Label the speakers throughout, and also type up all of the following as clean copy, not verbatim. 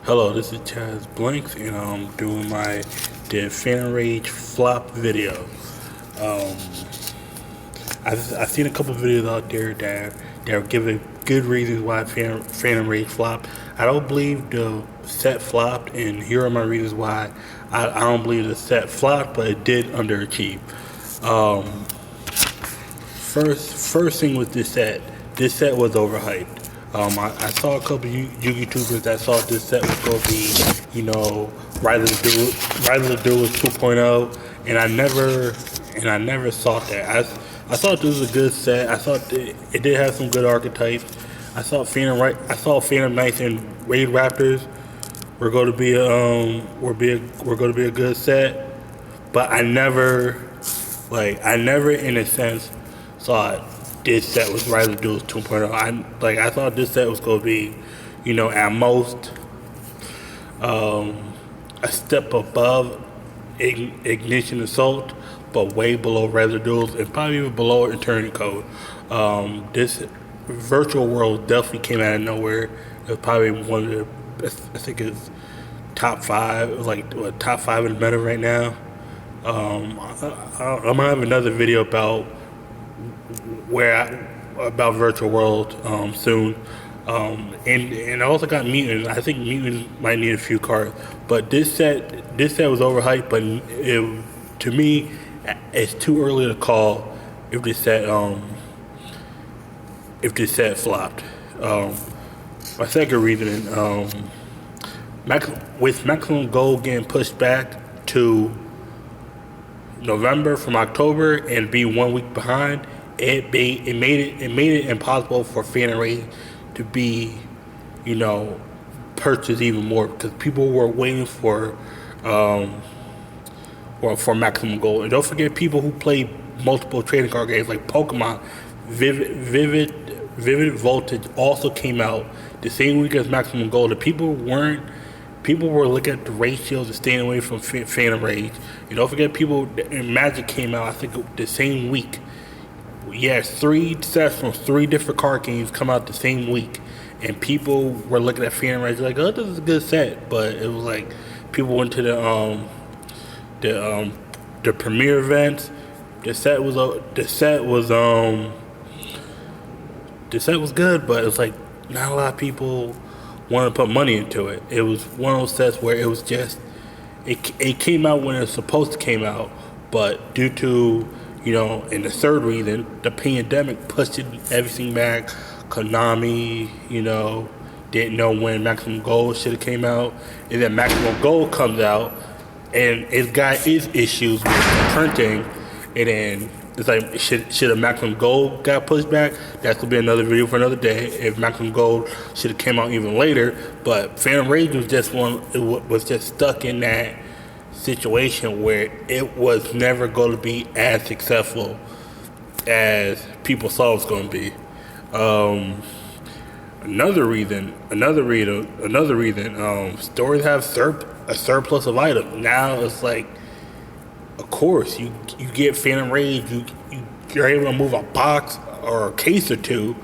Speaker 1: Hello, this is Chaz Blanks, and I'm doing my Did Fan Rage Flop video. Um, I've seen a couple videos out there that are giving good reasons why Fan Rage flopped. I don't believe the set flopped, and here are my reasons why I don't believe the set flopped, but it did underachieve. Um, first thing with this set. This set was overhyped. I saw a couple YouTubers that thought this set was going to be, Rise of the Duelist 2.0, and I never thought that. I thought this was a good set. I thought it did have some good archetypes. I thought Phantom Knights and Raid Raptors were going to be a good set, but I never in a sense thought this set was Rise of the Duelist 2.0. I thought this set was going to be, at most a step above Ignition Assault, but way below Rise of the Duelist and probably even below Eternity Code. This virtual world definitely came out of nowhere. It was probably one of the, I think it's top five, top five in the meta right now. I'm gonna have another video about about virtual world soon, and I also got Mutant. I think Mutant might need a few cards, but this set was overhyped. But to me, it's too early to call if this set flopped. My second reason, with Maximum Gold getting pushed back to November from October and be 1 week behind, it made it impossible for Fan Rage to be, purchased even more, because people were waiting for Maximum Gold. And don't forget, people who play multiple trading card games like Pokemon, Vivid Voltage also came out the same week as Maximum Gold. And people were looking at the ratios and staying away from Phantom Rage. And don't forget, Magic came out, I think, the same week. Yes, 3 sets from 3 different card games come out the same week. And people were looking at Phantom Rage like, oh, this is a good set. But it was like, people went to the premiere events. The set was good, but it was like, not a lot of people wanted to put money into it. It was one of those sets where it was just, it came out when it was supposed to came out, but due to, and the third reason, the pandemic pushed everything back. Konami, didn't know when Maximum Gold should have came out, and then Maximum Gold comes out, and it's got its issues with printing, and then it's like, should a Maximum Gold got pushed back? That could be another video for another day. If Maximum Gold should have came out even later, but Phantom Rage was just stuck in that situation where it was never going to be as successful as people thought it was going to be. Another reason, stores have a surplus of items. Now it's like, of course, you get Phantom Rage, you're able to move a box or a case or two,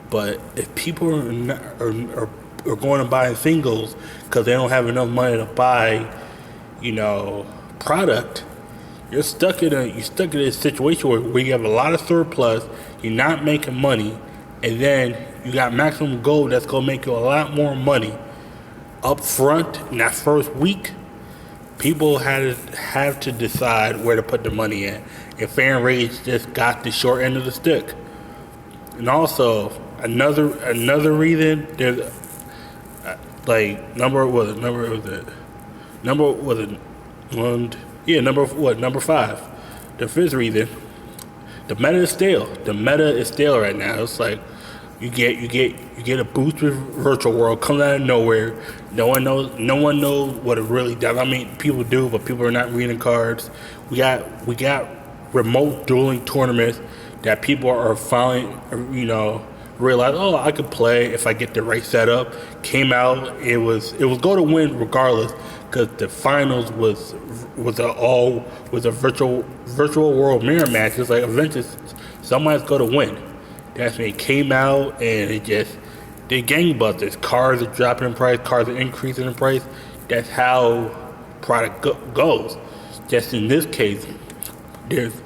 Speaker 1: but if people are going to buy singles because they don't have enough money to buy, product, you're stuck in a situation where you have a lot of surplus, you're not making money, and then you got Maximum Gold that's gonna make you a lot more money up front in that first week. People have to decide where to put the money in, and Fan Rage just got the short end of the stick. And also another reason, there's number 5. The fifth reason, the meta is stale. The meta is stale right now. It's like you get a boost with Virtual World, comes out of nowhere. No one knows what it really does. I mean, people do, but people are not reading cards. We got remote dueling tournaments that people are finally, realize, oh, I could play if I get the right setup. Came out, it was going to win regardless, because the finals was a virtual world mirror match. It's like, eventually somebody's going to win. That's when it came out, and they gangbusters. Cars are dropping in price. Cars are increasing in price. That's how product goes. Just in this case, there's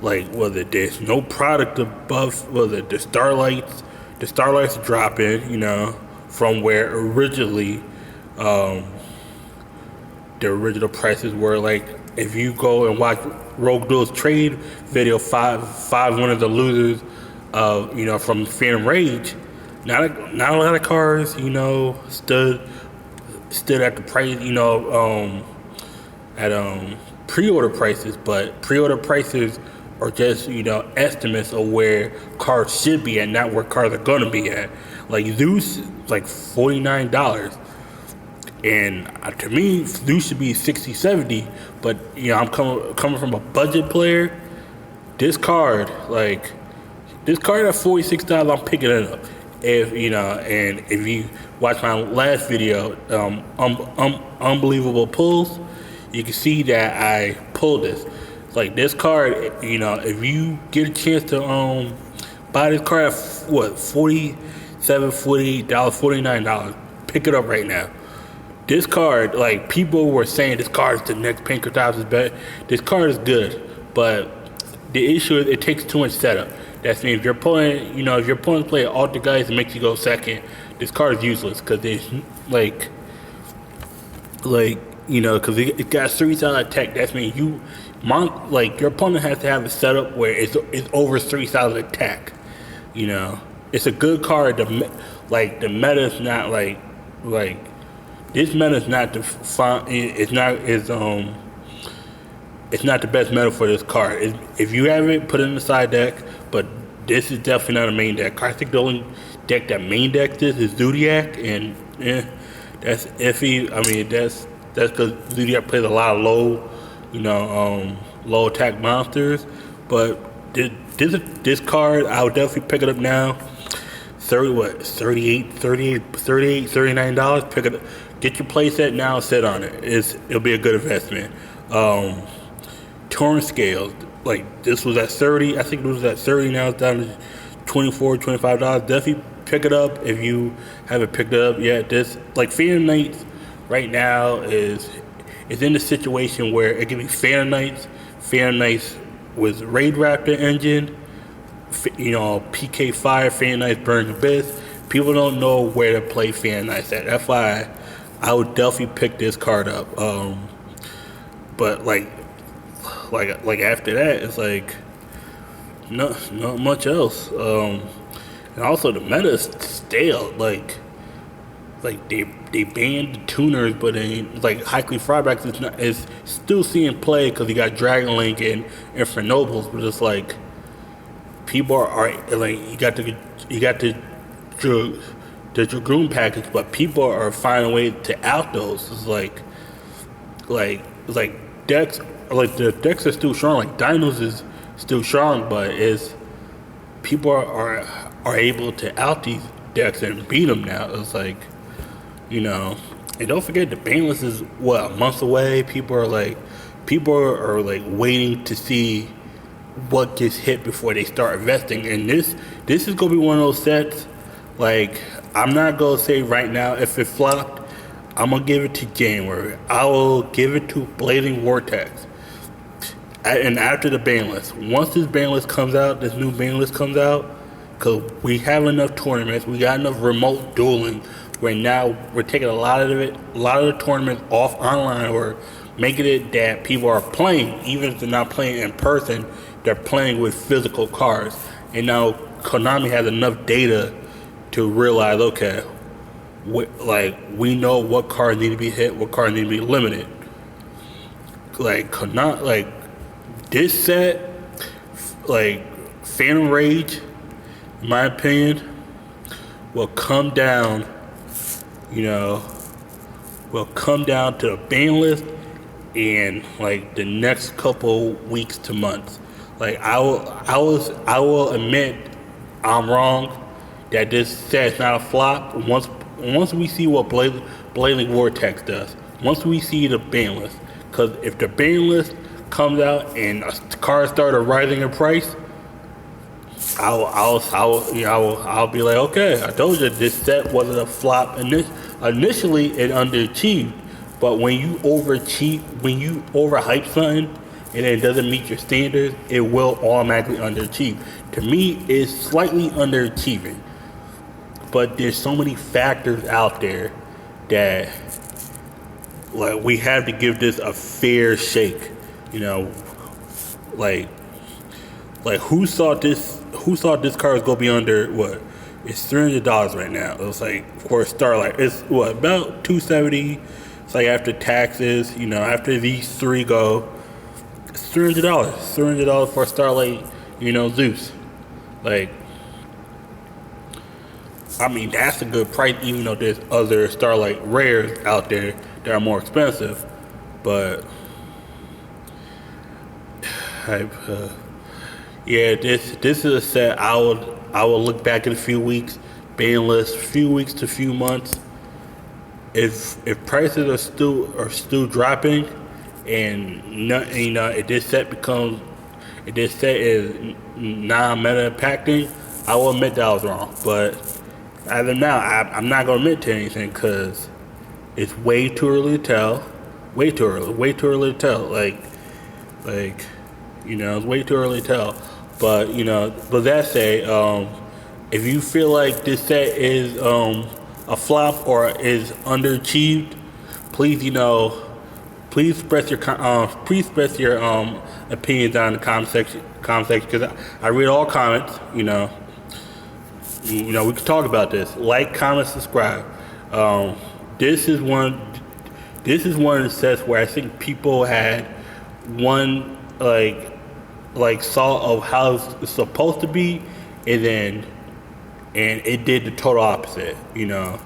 Speaker 1: there's no product above the Starlights. The Starlights dropping, from where originally the original prices were. Like, if you go and watch Rogue Duel's trade video, five winners or losers, from Phantom Rage, not a lot of cars, stood at the price, at pre-order prices, but pre-order prices are just, estimates of where cars should be at, not where cars are gonna be at. Like Zeus, like $49. And to me, Zeus should be 60, 70. But I'm coming from a budget player. This card at $46, I'm picking it up. And if you watch my last video, unbelievable pulls, you can see that I pulled this. Like this card, if you get a chance to buy this card at $47, $48, $49, pick it up right now. This card, like, people were saying this card is the next Pinkertops is better. This card is good, but the issue is it takes too much setup. That means if you're pulling, if you're pulling play Alter Guys and makes you go second, this card is useless because it's because it got 3,000 attack. That means your opponent has to have a setup where it's over 3,000 attack. It's a good card. The meta is not like this meta is not the it's not the best meta for this card. If you have it, put it in the side deck. But this is definitely not a main deck. I think the only deck that main decks this is Zodiac, and that's iffy. I mean, that's because Zodiac plays a lot of low attack monsters. But this card, I would definitely pick it up now. $39. Pick it up. Get your playset now, sit on it. It'll be a good investment. Torn scales, like this was at 30. I think it was at 30. Now it's down to $24, $25. Definitely pick it up if you haven't picked it up yet. This Phantom Knights right now is in the situation where it can be Phantom Knights with Raid Raptor engine, PK Fire, Phantom Knights Burning Abyss. People don't know where to play Phantom Knights at. That's why I would definitely pick this card up. But after that, it's not much else. And also the meta is stale. They banned the tuners, but High Clean Frybacks is still seeing play because you got Dragon Link and Infernobles, but it's people are you got the Dragoon package, but people are finding a way to out those. It's decks, the decks are still strong. Dinos is still strong, but people are able to out these decks and beat them now. It's and don't forget the banlist is a month away. People are waiting to see what gets hit before they start investing. And this is gonna be one of those sets. I'm not gonna say right now if it flopped. I'm gonna give it to January. I will give it to Blazing Vortex. And after the ban list, once this ban list comes out, this new ban list comes out, because we have enough tournaments, we got enough remote dueling, where now we're taking a lot of the tournaments off online, or making it that people are playing, even if they're not playing in person, they're playing with physical cards. And now Konami has enough data to realize, okay, we know what cards need to be hit, what cards need to be limited. This set, Phantom Rage, in my opinion, will come down to the ban list in the next couple weeks to months. I will admit I'm wrong that this set's not a flop. Once we see what Blazing Vortex does, once we see the ban list, because if the ban list comes out and cards start rising in price, I'll be like, okay, I told you this set wasn't a flop, and this initially it underachieved, but when you overhype something, and it doesn't meet your standards, it will automatically underachieve. To me, it's slightly underachieving, but there's so many factors out there that like we have to give this a fair shake, you know, like who thought this car was gonna be under what? It's $300 right now. It was like for a Starlight. It's what about 270. It's like after taxes, you know, after these three go, it's $300. $300 for a Starlight, you know, Zeus. Like, I mean, that's a good price, even though there's other Starlight rares out there that are more expensive. But yeah, this is a set I will look back in a few weeks, banless, few weeks to few months. If prices are still dropping, and not, you know, if this set is non-meta impacting, I will admit that I was wrong. But as of now, I'm not gonna admit to anything because it's way too early to tell. Way too early to tell. Like, you know, it's way too early to tell. But, you know, but that say, if you feel like this set is a flop or is underachieved, please, you know, please express your opinions down in the comment section because I read all comments. You know, we can talk about this. Like, comment, subscribe. This is one. This is one of the sets where I think people had one like saw of how it's supposed to be, and it did the total opposite. You know,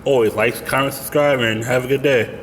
Speaker 1: always like, comment, subscribe, and have a good day.